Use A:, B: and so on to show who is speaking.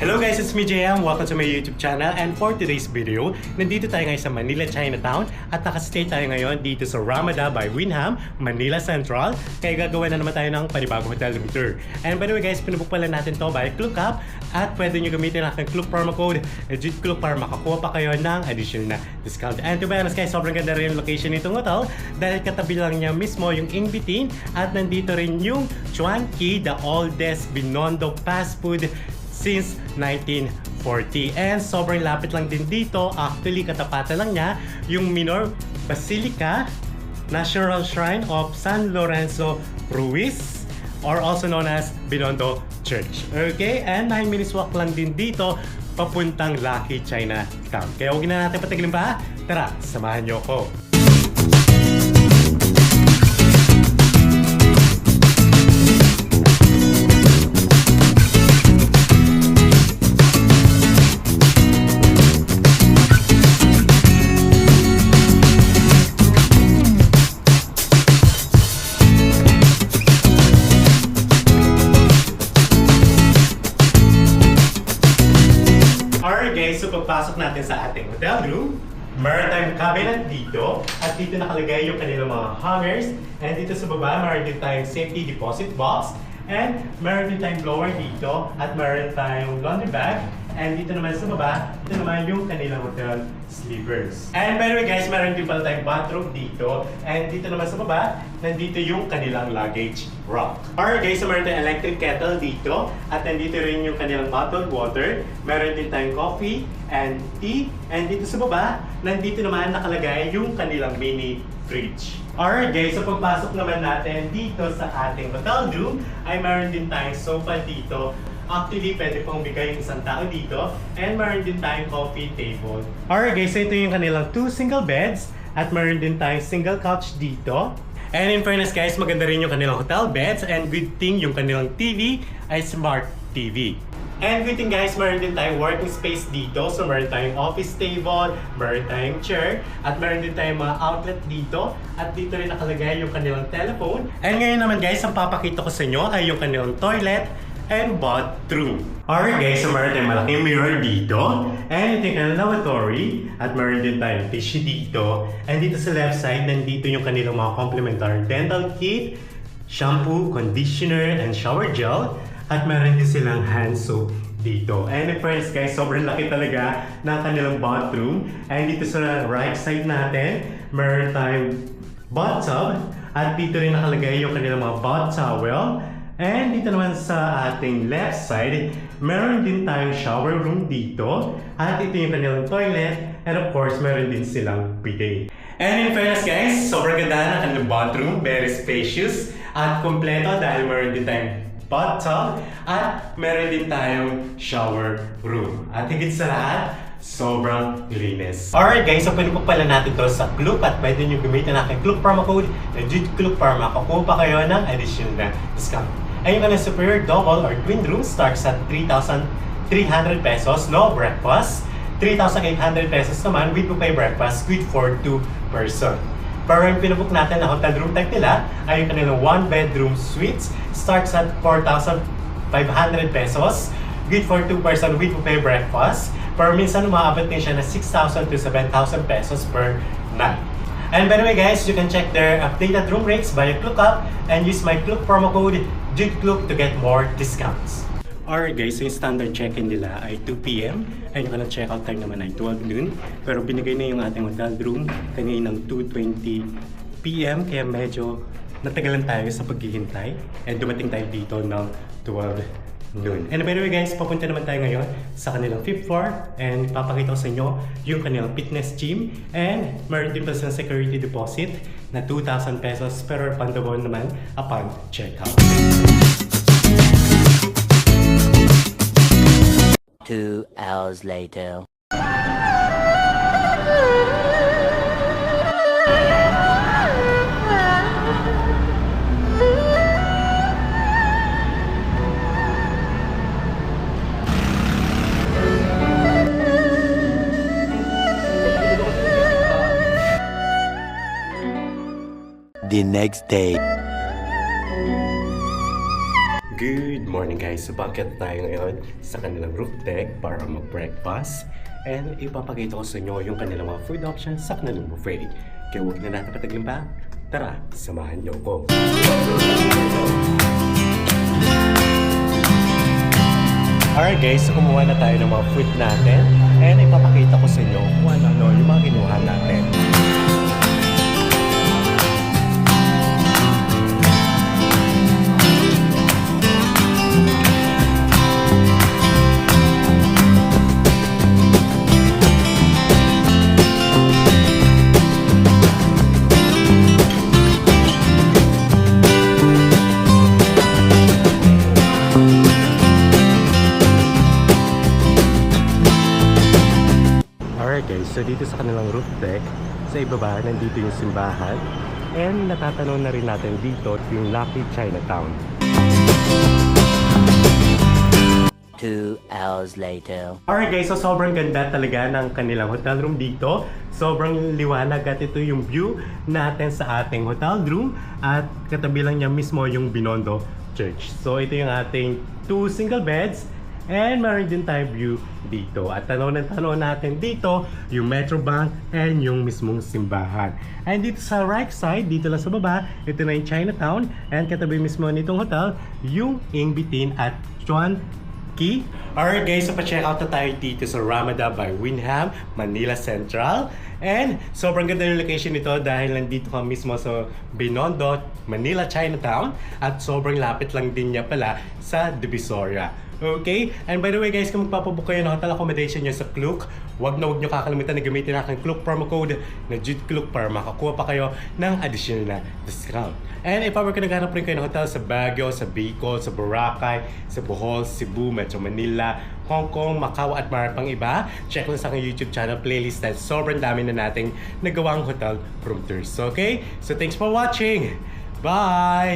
A: Hello guys, it's me JM. Welcome to my YouTube channel. And for today's video, nandito tayo ngayon sa Manila, Chinatown. At nakastay tayo ngayon dito sa Ramada by Winham, Manila Central. Kaya gagawa na naman tayo ng panibagong hotel room tour. And by the way guys, pinubook pala natin to by ClookUp. At pwede nyo gamitin ang aking Klook promo code, JITKLOOK, para makakuha pa kayo ng additional na discount. And to be honest guys, sobrang ganda rin yung location nitong hotel. Dahil katabi lang niya mismo yung Ingbitin. At nandito rin yung Chuan Ki, the oldest Binondo fast food since 1940. And sobrang lapit lang din dito. Actually, katapatan lang niya yung Minor Basilica, National Shrine of San Lorenzo Ruiz, or also known as Binondo Church. Okay? And 9 minutes walk lang din dito papuntang Lucky Chinatown. Kaya huwag na natin patagalin pa. Tara, samahan niyo ko. So pagpasok natin sa ating hotel room, meron tayong cabinet dito at dito nakalagay yung kanilang mga hangers, and dito sa baba meron din tayong safety deposit box, and meron din tayong blower dito at meron tayong laundry bag, and dito naman sa baba, ito naman yung kanilang hotel sleepers. And by the way guys, meron din pala tayong bathroom dito, and dito naman sa baba, nandito yung kanilang luggage rack. Alright guys, so meron tayong electric kettle dito, at nandito rin yung kanilang bottled water. Meron din tayong coffee and tea, and dito sa baba, nandito naman nakalagay yung kanilang mini fridge. Alright guys, so pagpasok naman natin dito sa ating hotel room, ay meron din tayong sofa dito. Actually, pwede pong bigay yung isang tao dito, and meron din tayong coffee table. Alright guys, so ito yung kanilang 2 single beds, at meron din tayong single couch dito. And in fairness guys, maganda rin yung kanilang hotel beds, and good thing yung kanilang TV ay smart TV. And good thing guys, meron din tayong working space dito. So meron tayong office table, meron tayong chair, at meron din tayong mga outlet dito. At dito rin nakalagay yung kanilang telephone. And ngayon naman guys, ang papakita ko sa inyo ay yung kanilang toilet and bathroom. Alright guys, so meron tayong malaking mirror dito, and ito yung kanilang lavatory, at meron din tayong tissue dito. And dito sa left side, nandito yung kanilang mga complimentary dental kit, shampoo, conditioner, and shower gel. At meron din silang hand soap dito. And in fairness guys, sobrang laki talaga ng kanilang bathroom. And dito sa right side natin, meron tayong bathtub, at dito rin nakalagay yung kanilang mga bath towel. And dito naman sa ating left side, meron din tayong shower room dito. At ito yung kanilang toilet. And of course, meron din silang bidet. And in fairness guys, sobrang ganda ng kanilang bathroom. Very spacious at kompleto dahil meron din tayong bathtub at meron din tayong shower room. At higit sa lahat, sobrang linis. Alright guys, so pwede po pala natin to sa Klook, at pwede nyo gamitin ang aking Klook promo code na JITKLOOK para makakuha pa kayo ng additional na discount. Ay yung kanilang superior double or twin room starts at 3,300 pesos, no breakfast. 3,800 pesos naman with buffet breakfast, good for 2 person. Pero yung pinabook natin na hotel room type nila ay yung kanilang 1 bedroom suites, starts at 4,500 pesos, good for 2 person with buffet breakfast. Pero minsan umaabot din siya na 6,000 to 7,000 pesos per night. And by the way guys, you can check their updated room rates via ClookUp and use my Klook promo code JITKLOOK to get more discounts. Alright guys, so yung standard check-in nila ay 2 p.m. and yung check-out time naman ay 12 noon. Pero binigay na yung ating hotel room kaninang 2:20 p.m. Kaya medyo natagalan tayo sa paghihintay. And dumating tayo dito ng 12 noon. And by the way guys, papunta naman tayo ngayon sa kanilang 5th floor, and papakita ko sa inyo yung kanilang fitness gym, and meron din pa sa security deposit na 2,000 pesos pero refundable naman upon checkout.
B: 2 hours later. The next day.
A: Good morning guys! So bakit tayo ngayon sa kanilang roof deck para mag-breakfast and ipapakita ko sa inyo yung kanilang mga food options sa kanilang buffet. Kaya huwag na natin patagalin pa. Tara, samahan niyo ko! Alright guys, so kumuha na tayo ng mga food natin and ipapakita ko sa inyo kung ano yung mga kinuha natin. Alright guys, so dito sa kanilang roof deck, sa ibaba, nandito yung simbahan. And natatanaw na rin natin dito yung Lucky Chinatown.
B: 2 hours later.
A: Alright guys, so sobrang ganda talaga ng kanilang hotel room dito. Sobrang liwanag at ito yung view natin sa ating hotel room. At katabi lang niya mismo yung Binondo Church. So ito yung ating 2 single beds. And meron din tayong view dito. At tanaw natin dito yung Metrobank and yung mismong simbahan. And dito sa right side, dito lang sa baba, ito na yung Chinatown. And katabi mismo nitong hotel, yung Ingbitin at Chuan Key. Alright guys, so pa-check out na tayo dito sa Ramada by Windham, Manila Central. And sobrang ganda yung location nito dahil nandito ka mismo sa Binondo, Manila Chinatown. At sobrang lapit lang din niya pala sa Divisoria. Okay? And by the way guys, kung magpapabook kayo ng hotel accommodation nyo sa Klook, huwag nyo kakalimutan na gamitin ang Klook promo code na JUDEKLOOK para makakuha pa kayo ng additional na discount. And if ever ka naghanap rin kayo ng hotel sa Baguio, sa Bicol, sa Boracay, sa Bohol, Cebu, Metro Manila, Hong Kong, Macau at marami pang iba, check lang sa aking YouTube channel playlist dahil sobrang dami na nating nagawang hotel room tours. Okay? So thanks for watching! Bye!